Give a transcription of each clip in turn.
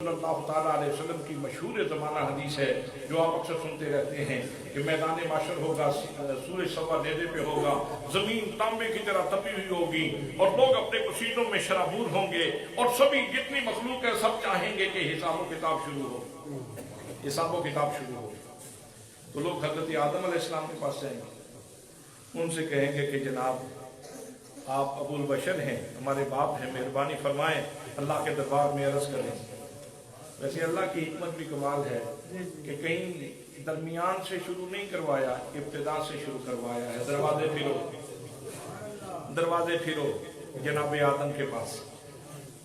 صلی اللہ تعالیٰ علیہ وسلم کی مشہور زمانہ حدیث ہے جو آپ اکثر سنتے رہتے ہیں کہ میدان معشر ہوگا، سورج سوا نیزے پہ ہوگا، زمین تانبے کی طرح تپی ہوئی ہوگی اور لوگ اپنے پسینوں میں شرابور ہوں گے اور سبھی جتنی مخلوق ہے سب چاہیں گے کہ حساب و کتاب شروع ہو، حساب و کتاب شروع ہو۔ تو لوگ حضرت آدم علیہ السلام کے پاس جائیں گے، ان سے کہیں گے کہ جناب آپ ابو البشر ہیں، ہمارے باپ ہیں، مہربانی فرمائیں اللہ کے دربار میں عرض کریں۔ ویسے اللہ کی حکمت بھی کمال ہے کہ کہیں درمیان سے شروع نہیں کروایا، ابتدا سے شروع کروایا ہے۔ دروازے پھرو جناب آدم کے پاس،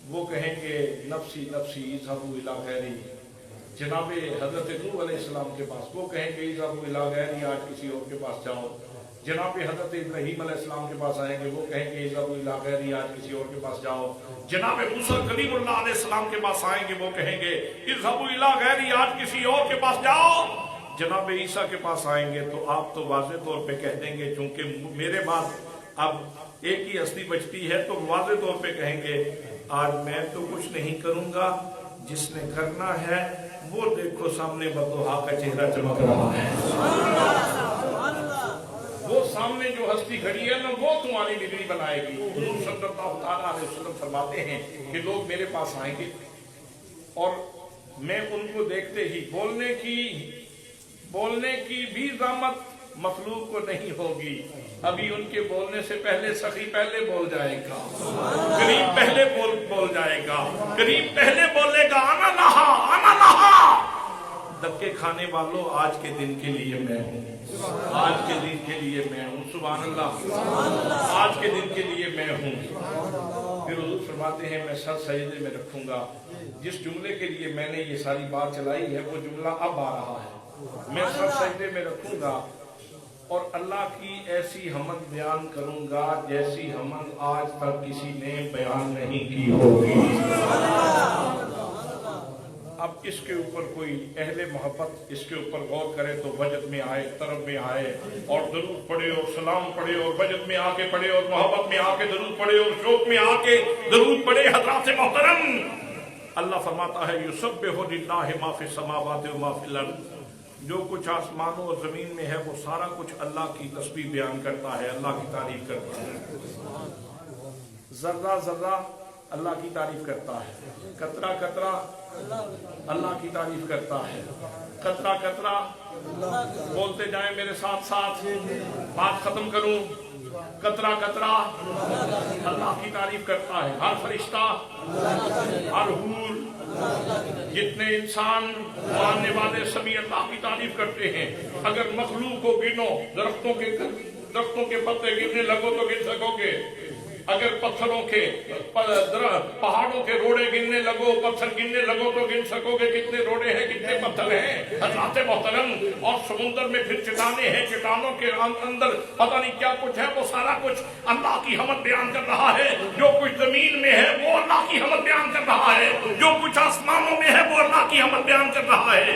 وہ کہیں گے نفسی نفسی اذهبوا الی غیری۔ جناب حضرت نوح علیہ السلام کے پاس وہ کہیں گے اذهبوا الی غیری، آج کسی اور کے پاس جاؤ۔ جناب حضرت ابراہیم علیہ السلام کے پاس آئیں گے، وہ کہیں گے اذهبوا الی غیری، آج کسی اور کے پاس جاؤ۔ جناب موسیٰ کلیم اللہ علیہ السلام کے پاس آئیں گے، وہ کہیں گے اذهبوا الی غیری، آج کسی اور کے پاس جاؤ۔ جناب عیسیٰ کے پاس آئیں گے تو آپ تو واضح طور پہ کہہ دیں گے چونکہ میرے بعد اب ایک ہی ہستی بچتی ہے، تو واضح طور پہ کہیں گے آج میں تو کچھ نہیں کروں گا، جس نے کرنا ہے وہ دیکھو سامنے بدوہا کا چہرہ چمک رہا ہے، وہ سامنے جو ہستی کھڑی ہے نا وہ تمہاری بگڑی بنائے گی۔ حضور صلی اللہ تعالیٰ علیہ وسلم فرماتے ہیں کہ لوگ میرے پاس آئیں گے اور میں ان کو دیکھتے ہی بولنے کی بھی زحمت مخلوق کو نہیں ہوگی، ابھی ان کے بولنے سے پہلے سخی پہلے بول جائے گا، قریب پہلے بول جائے گا، قریب پہلے بولے گا انا لہا۔ دھکے کھانے والوں آج کے دن کے لیے میں ہوں، آج کے دن کے لیے میں ہوں، سبحان اللہ، آج کے دن کے لیے میں ہوں۔ پھر حضور فرماتے ہیں میں سر سجدے میں رکھوں گا۔ جس جملے کے لیے میں نے یہ ساری بات چلائی ہے وہ جملہ اب آ رہا ہے، میں سر سجدے میں رکھوں گا اور اللہ کی ایسی حمد بیان کروں گا جیسی حمد آج تک کسی نے بیان نہیں کی ہوگی۔ اب اس کے اوپر کوئی اہل محبت اس کے اوپر غور کرے تو وجد میں آئے، طرب میں آئے اور درود پڑھے اور سلام پڑھے اور وجد میں آ کے پڑھے اور محبت میں آ کے درود پڑھے اور شوق میں آ کے درود پڑھے۔ حضرات محترم، اللہ فرماتا ہے یسبح للہ ما فی السماوات و ما فی الارض، جو کچھ آسمانوں اور زمین میں ہے وہ سارا کچھ اللہ کی تسبیح بیان کرتا ہے، اللہ کی تعریف کرتا ہے۔ ذرہ ذرہ اللہ کی تعریف کرتا ہے، قطرہ قطرہ اللہ کی تعریف کرتا ہے، قطرہ قطرہ بولتے جائیں میرے ساتھ ساتھ، بات ختم کروں۔ قطرہ قطرہ اللہ کی تعریف کرتا ہے، ہر فرشتہ، ہر حور، جتنے انسان ماننے والے سبھی اللہ کی تعریف کرتے ہیں۔ اگر مخلوق کو گنو، درختوں کے پتے گننے لگو تو گن سکو گے، اگر پہاڑوں کے روڑے گننے لگو، پتھر گننے لگو تو گن سکو گے کتنے روڑے ہیں، کتنے پتھر ہیں۔ حضرات محترم، اور سمندر میں پھر چٹانیں ہیں، چٹانوں کے اندر پتہ نہیں کیا کچھ ہے، وہ سارا کچھ اللہ کی حمد بیان کر رہا ہے۔ جو کچھ زمین میں ہے وہ اللہ کی حمد بیان کر رہا ہے، جو کچھ آسمانوں میں ہے وہ اللہ کی حمد بیان کر رہا ہے۔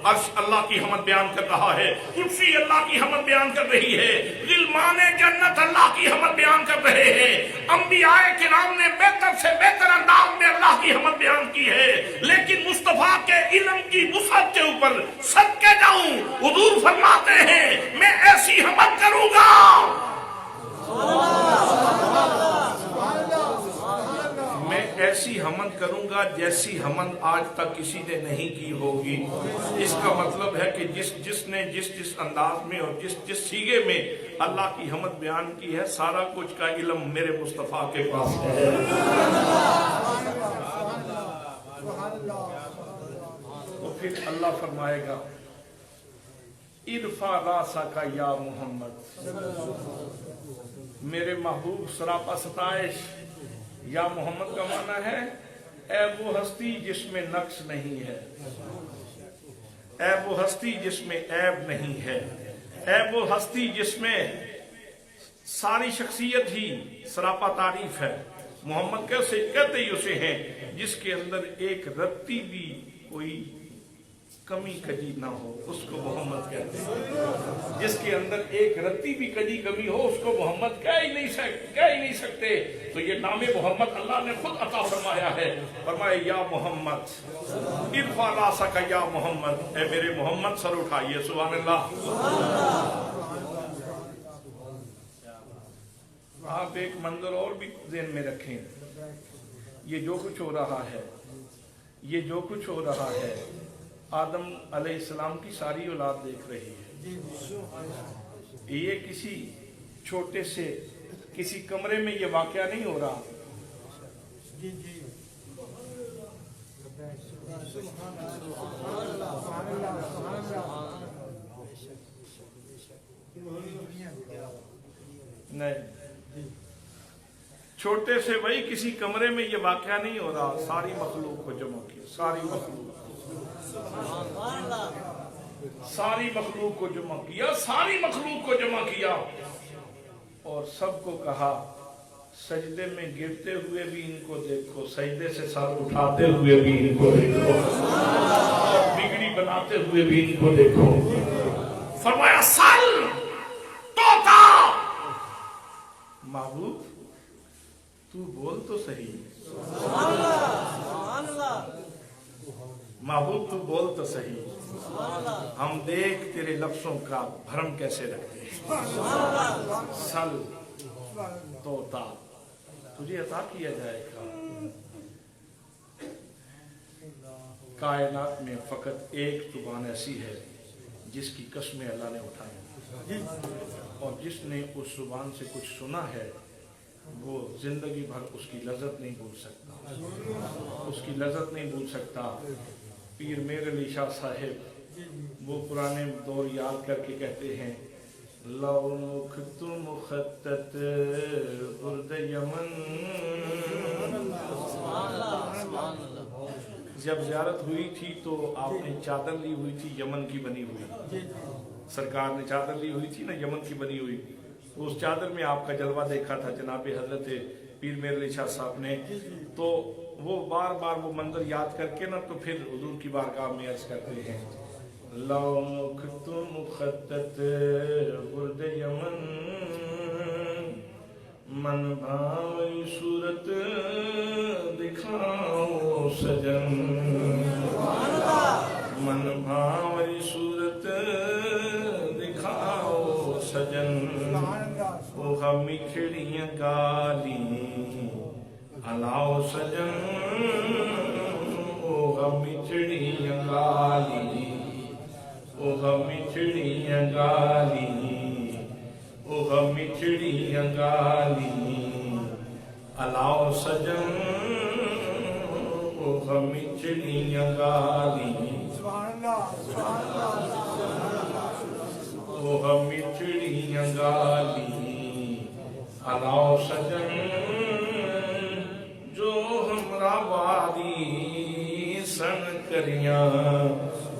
عرش اللہ کی حمد بیان کر رہا ہے، کرسی اللہ کی حمد بیان کر رہی ہے، غلمان جنت اللہ کی حمد بیان کر رہے ہیں۔ انبیاء کرام نے بہتر سے بہتر انداز میں اللہ کی حمد بیان کی ہے، لیکن مصطفیٰ کے علم کی وسعت کے اوپر صدقے جاؤں، حضور فرماتے ہیں میں ایسی حمد کروں گا، میں ایسی حمد کروں گا جیسی حمد آج تک کسی نے نہیں کی ہوگی۔ اس کا مطلب ہے کہ جس نے جس انداز میں اور جس سیغے میں اللہ کی حمد بیان کی ہے، سارا کچھ کا علم میرے مصطفیٰ کے پاس ہے۔ تو پھر اللہ فرمائے گا ارفع راسک یا محمد، میرے محبوب سراپا ستائش۔ یا محمد کا معنی ہے اے وہ ہستی جس میں نقص نہیں ہے، اے وہ ہستی جس میں عیب نہیں ہے، اے وہ ہستی جس میں ساری شخصیت ہی سراپا تعریف ہے۔ محمد کیسے کہتے ہی اسے ہیں جس کے اندر ایک رتی بھی کوئی کمی کجی نہ ہو اس کو محمد کہتے ہیں. جس کے اندر ایک رتی بھی کجی کمی ہو اس کو محمد کہہ ہی نہیں سکتے. تو یہ نام محمد اللہ نے خود عطا فرمایا ہے. فرمایا یا محمد ارفع راسک یا محمد، اے میرے محمد سر اٹھائیے. سبحان اللہ. آپ ایک منظر اور بھی ذہن میں رکھیں. یہ جو کچھ ہو رہا ہے آدم علیہ السلام کی ساری اولاد دیکھ رہی ہے. یہ کسی چھوٹے سے کسی کمرے میں یہ واقعہ نہیں ہو رہا. نہیں، چھوٹے سے بھائی کسی کمرے میں یہ واقعہ نہیں ہو رہا. ساری مخلوق کو جمع کیا، ساری مخلوق کو جمع کیا اور سب کو کہا سجدے میں گرتے ہوئے بھی ان کو دیکھو، سجدے سے سر اٹھاتے ہوئے بھی ان کو دیکھو، بگڑی بناتے ہوئے بھی ان کو دیکھو. فرمایا سل توتا، محبوب تو بول تو صحیح. محبوب تو بول تو صحیح، ہم دیکھ تیرے لفظوں کا بھرم کیسے رکھتے ہیں. سل توتا، تجھے عطا کیا جائے گا. کائنات میں فقط ایک زبان ایسی ہے جس کی قسمیں اللہ نے اٹھائی، اور جس نے اس زبان سے کچھ سنا ہے وہ زندگی بھر اس کی لذت نہیں بھول سکتا. پیر میر علی شاہ صاحب وہ پرانے دور یاد کر کے کہتے ہیں لو مخت مخطط برد یمن. جب زیارت ہوئی تھی تو آپ نے چادر لی ہوئی تھی یمن کی بنی ہوئی. سرکار نے چادر لی ہوئی تھی نا یمن کی بنی ہوئی. اس چادر میں آپ کا جلوہ دیکھا تھا جناب حضرت پیر میر علی شاہ صاحب نے. تو وہ بار بار وہ منظر یاد کر کے نا تو پھر حضور کی بارگاہ میں عرض کرتے ہیں لو مخت مخطط برد یمن من بھاوی صورت دکھاؤ سجن. من بھاوی صورت دکھاؤ سجن. وہ مکھڑیاں گالی ہلاؤ سجن. وہ مچھڑیاں گالی، وہ مچھڑیاں گالی، وہ مچھڑیاں گالی ہلاؤ سجن. وہ مچھڑیاں گالی، وہ مچھڑیاں گالی ہلاؤ سجن. جو ہمرا واری سن کریاں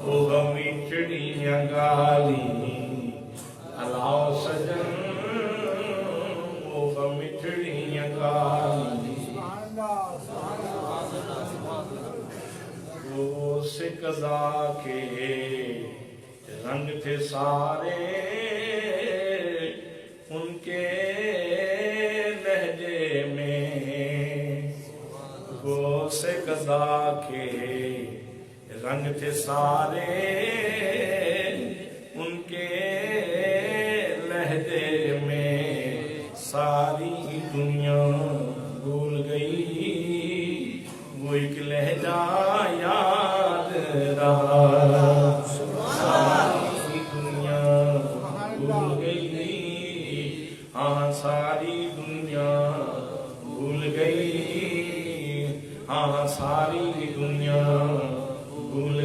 وہ مچھڑیاں گالی ہلاؤ سجن. وہ مچھڑیاں گالی. وہ سے قضا کے رنگ تھے سارے ان کے لہجے میں. وہ سے قضا کے رنگ تھے سارے ان کے لہجے میں. ساری دنیا بھول گئی وہ ایک لہجہ یاد رہا. ساری دنیا بھول گئی، ہاں ساری دنیا بھول گئی، ہاں ساری دنیا بھول